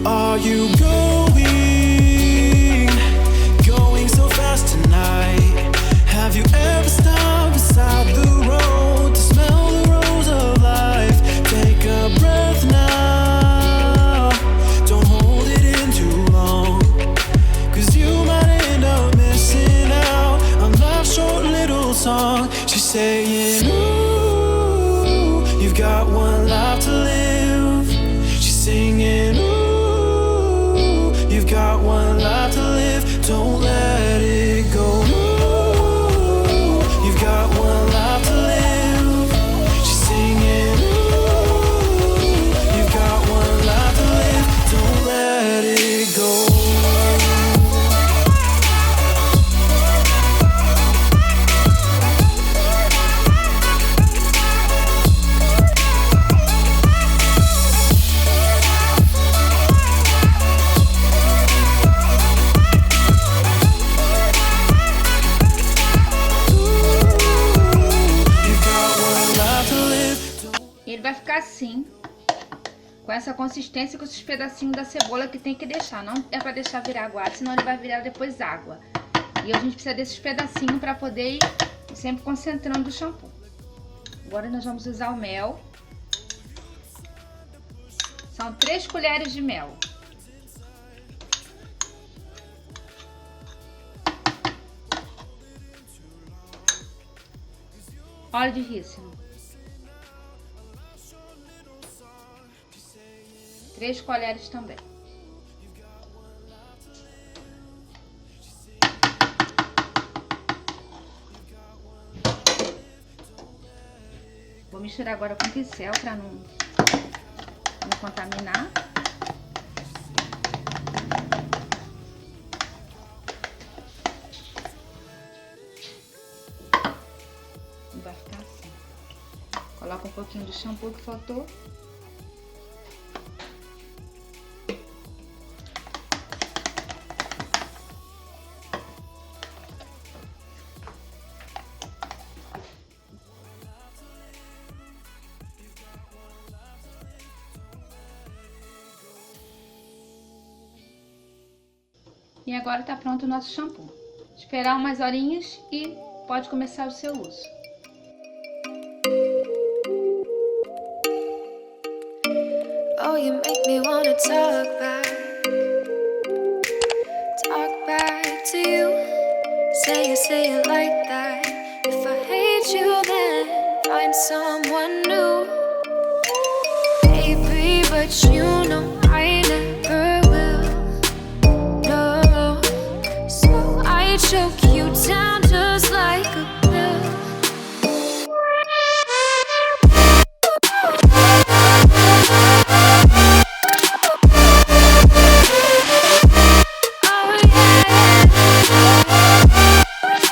are you going so fast tonight? Have you ever stopped beside the road to smell the rose of life? Take a breath now, don't hold it in too long, 'cause you might end up missing out on life's short little song. She's saying, ooh, you've got one life to live. She's singing, ooh, you've got one life to live. Don't let it go. Ooh, you've got one life to live. She's singing, ooh, you've got one life to live. Don't let it go. Ele vai ficar assim, com essa consistência, com esses pedacinhos da cebola que tem que deixar. Não é para deixar virar água, senão ele vai virar depois água. E a gente precisa desses pedacinhos para poder ir sempre concentrando o shampoo. Agora nós vamos usar o mel. São 3 colheres de mel. Óleo de rícino. 3 colheres também. Vou misturar agora com pincel para não contaminar. Vai ficar assim. Coloca um pouquinho de shampoo que faltou. E agora tá pronto o nosso shampoo. Esperar umas horinhas e pode começar o seu uso. Oh, you make me wanna talk back to you. Say it like that. If I hate you, then find someone new. Baby, but you